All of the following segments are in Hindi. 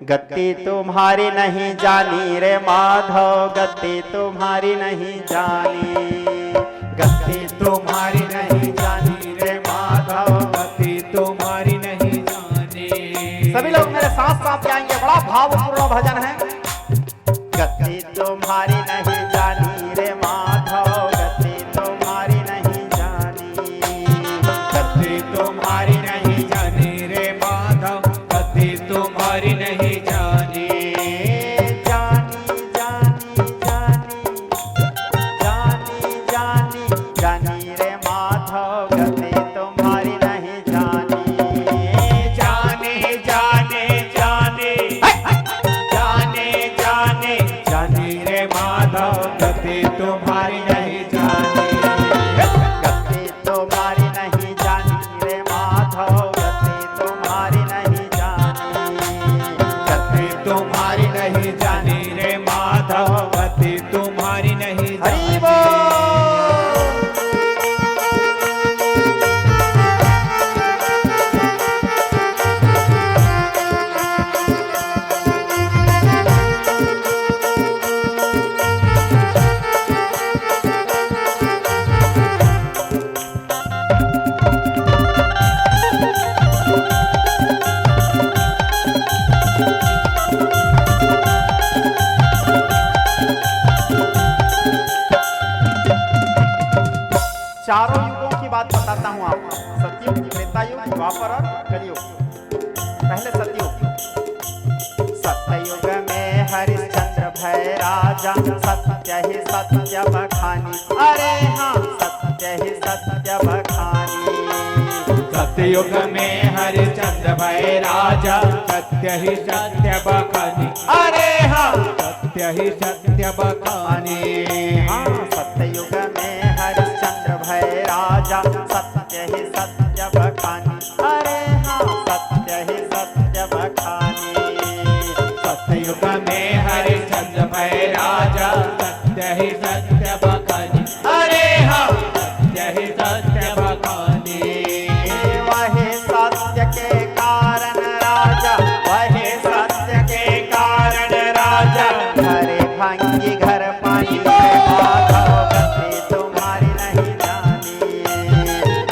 गति तुम्हारी नहीं जानी रे माधव, गति तुम्हारी नहीं जानी, गति तुम्हारी नहीं जानी रे माधव, गति तुम्हारी नहीं जानी। सभी लोग मेरे साथ साथ गाएंगे, बड़ा भावपूर्ण भजन है। गति तुम्हारी नहीं जानी रे माधव, गति तुम्हारी नहीं जानी, गति तुम्हारी नहीं जानी रे माधव, गति तुम्हारी नहीं जानी। जानी जानी रे माधव, गति तुम्हारी नहीं जानी, जाने जाने जाने जाने जाने रे माधव, गति तुम्हारी नहीं जानी। गति तुम्हारी नहीं जानी रे माधव, गति तुम्हारी नहीं जानी, गति तुम्हारी नहीं जानी रे माधव, गति तुम्हारी नहीं हरि जानी। बोल। चारों युगों की बात बताता हूं आपको, सतयुग, त्रेता युग, द्वापर और कलयुग। पहले सतयुग। सतयुग में हरिश्चंद्र भय राजा, सत्य ही सत्य बखानी, अरे हाँ सत्य ही सत्य बखानी। सतयुग में हरिश्चंद्र भय राजा, सत्य ही सत्य बखानी, अरे हाँ सत्य ही सत्य बखानी। हाँ सतयुग में हरिश्चंद्र भय राजा, सत्य ही सत्य बखानी, अरे हाँ सत्य ही सत्य बखानी। सतयुग में हरिश्चंद्र भय राजा, सत्य ही सत्य बखानी, अरे हाँ सत्य ही सत्य बखानी। वही सत्य के कारण राजा, वही सत्य के कारण राजा, घरे भांगी घर पानी रे माधव, गति तुम्हारी नहीं जानी।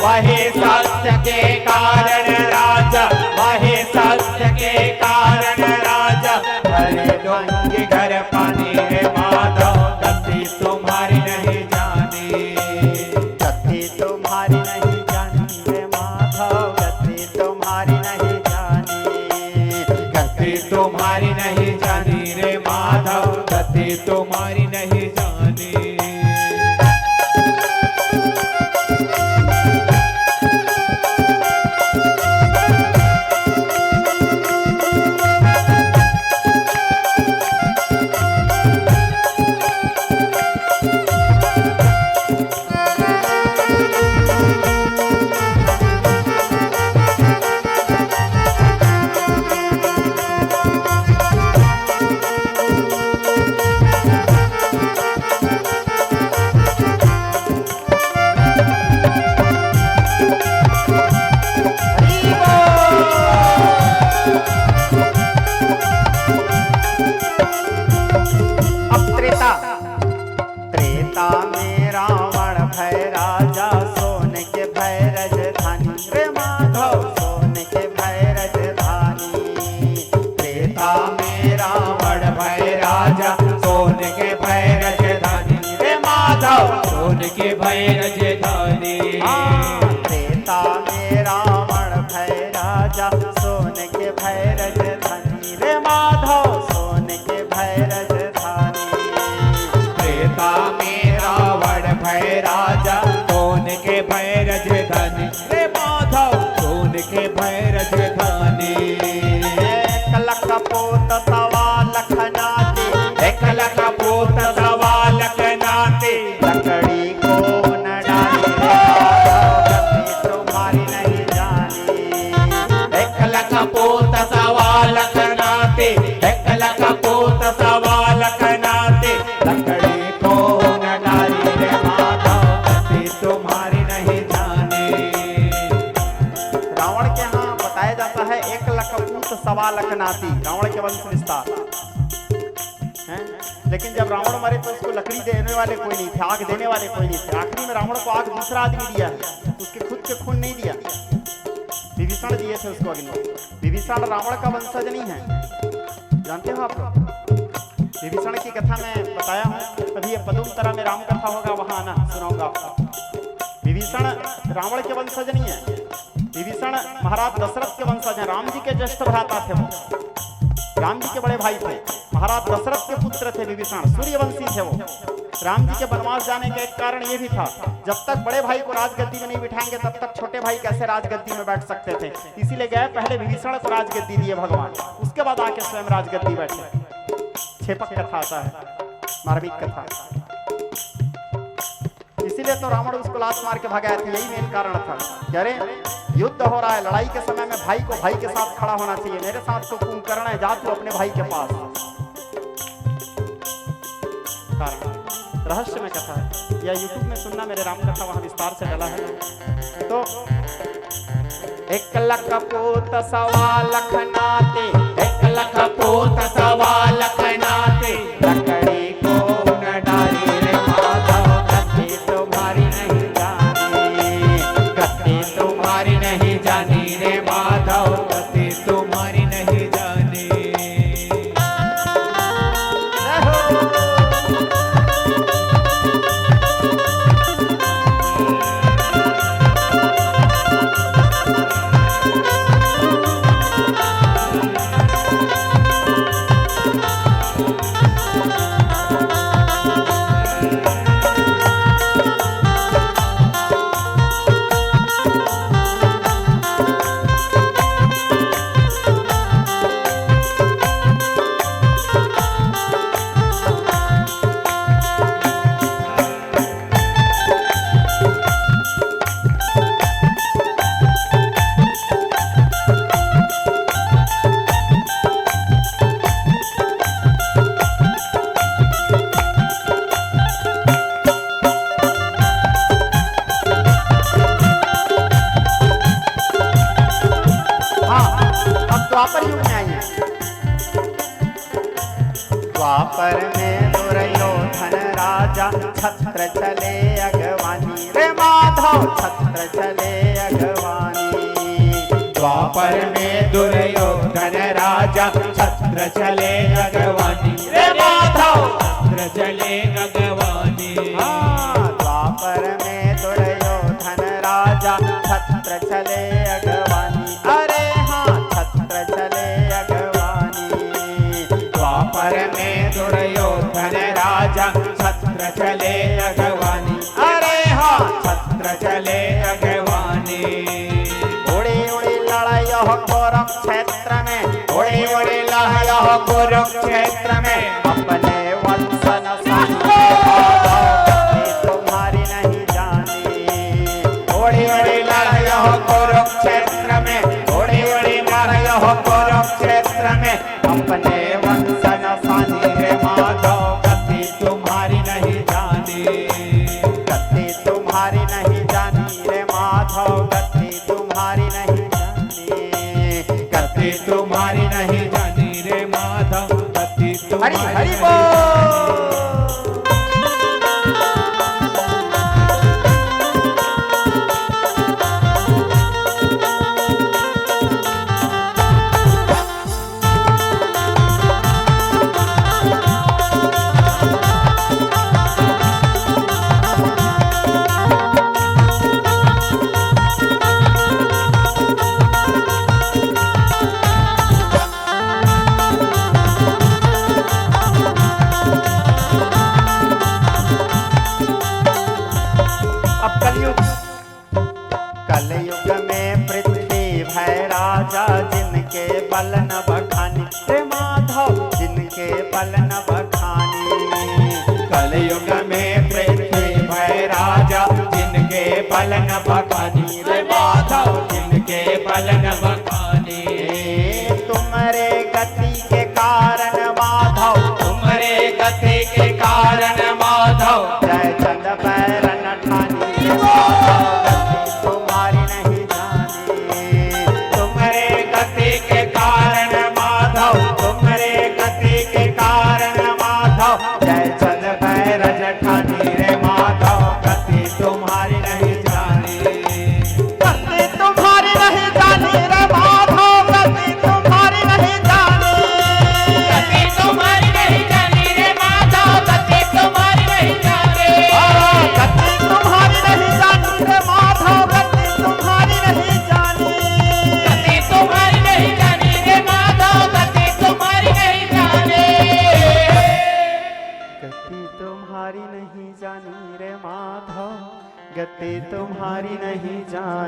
वही सत्य के कारण राजा, वही सत्य के कारण राजा, हरे डोंगी घर पानी रे माधव, गति तुम्हारी नहीं जानी। गति तुम्हारी नहीं जानी रे माधव, गति तुम्हारी नहीं जानी, गति तुम्हारी नहीं जानी रे माधव, गति तुम्हारी नहीं जानी। अब त्रेता। त्रेता में रावण भय राजा, सोने के भय राजधानी रे माधव, सोने के भय राजधानी। त्रेता में रावण भय राजा, सोने के भय राजधानी रे माधव, सोने के भय राजधानी। त्रेता में रावण भय राजा, सोने के भय राजधानी रे माधव, सोने के भय राजधानी। त्रेता में रावण भय राजा, सोने के भय राजधानी रे माधव, सोने के भय राजधानी। एक लख पोत सवा लख नाती, एक लख पोत सवा लख नाती, लकड़ी को न डाली रे माधव, गति तुम्हारी नहीं जानी। एक लख पोत सवा लख नाती, एक लख पोत सवा लख नाती, लकड़ी को न डाली रे माधव, गति तुम्हारी नहीं जानी। रावण के यहाँ बताया जाता है 1 लख पूत सवा लख नाती। रावण के वंश विस्तार हैं। लेकिन जब रावण मरे तो उसको लकड़ी देने वाले कोई नहीं थे, आग देने वाले कोई नहीं थे। आखिरी में रावण को आग दूसरा आदमी दिया है, उसके खुद के खून नहीं दिया, विभीषण दिए थे उसको अग्नि। विभीषण रावण का वंशज नहीं है, जानते हो आप लोग। विभीषण की कथा मैं बताया हूँ, अभी ये पदुमतरा में राम कथा होगा, वहां आना, सुनाऊंगा आपको। विभीषण रावण के वंशज नहीं है, विभीषण महाराज दशरथ के वंशज हैं। राम जी के ज्येष्ठ भ्राता थे वो, राम जी के बड़े भाई थे, महाराज दशरथ के पुत्र थे विभीषण, सूर्यवंशी थे वो। राम जी के वनवास जाने का एक कारण ये भी था, जब तक बड़े भाई को राजगद्दी में नहीं बिठाएंगे तब तक छोटे भाई कैसे राजगद्दी में बैठ सकते थे। इसीलिए गए पहले विभीषण को राजगद्दी दिए भगवान, उसके बाद आके स्वयं राजगद्दी बैठे। छेपक कथा आता है, मार्मिक कथा। इसीलिए तो रावण उसको लात मार के भगाया था, यही मेन कारण था कि अरे युद्ध हो रहा है, लड़ाई के समय में भाई को भाई के साथ खड़ा होना चाहिए, मेरे साथ तो कुंभकर्ण है, जा तू अपने भाई के पास। कारण रहस्य में कथा है, या यूट्यूब में सुनना, मेरे राम कथा वहां विस्तार से डला है। तो 1 लाख पूत सवा लाख नाते, 1 लाख पूत सवा लाख नाते, लकड़ी को न डाली रे माधव, गति तुम्हारी नहीं जानी, गति तुम्हारी नहीं जानी रे माधव, गति तुम्हारी नहीं जानी। द्वापर युग में आइए। द्वापर में दुर्योधन राजा, छत्र चले अगवानी रे माधव, छत्र चले अगवानी। द्वापर में दुर्योधन राजा, छत्र चले अगवानी रे माधव, छत्र चले अगवानी। द्वापर में दुर्योधन राजा, छत्र चले अगवानी, अरे हाँ छत्र चले अगवानी। द्वापर में दुर्योधन राजा, छत्र चले अगवानी, अरे हाँ छत्र चले अगवानी। उड़ी उड़ी लड़ाई हो कुरुक्षेत्र में, उड़ी उड़ी लड़ाई हो कुरुक्षेत्र में, अपने वंश नसानी तुम्हारी नहीं जानी। उड़ी उड़ी लड़ाई हो कुरुक्षेत्र में, उड़ी उड़ी लड़ाई हो कुरुक्षेत्र में, अपने वंश नसानी रे माधव गति तुम्हारी नहीं जानी, गति तुम्हारी नहीं जानी रे माधव, गति तुम्हारी नहीं जानी, गति तुम्हारी नहीं जानी रे माधव, गति तुम्हारी हरि हरि बोल। कलयुग में पृथ्वी भय राजा, जिनके बल न बखानी रे माधव, जिनके बल न बखानी। कलयुग में पृथ्वी भय राजा, जिनके बल न बखानी रे माधव, जिनके बल न बखानी। तुम्हारे गति के कारण माधव, तुम्हारे गति के कारण माधव, जय चंद बैरन ठानी तुम्हारी नहीं जानी। तुम्हारे गति के कारण माधव, तुम गति तुम्हारी नहीं जानी।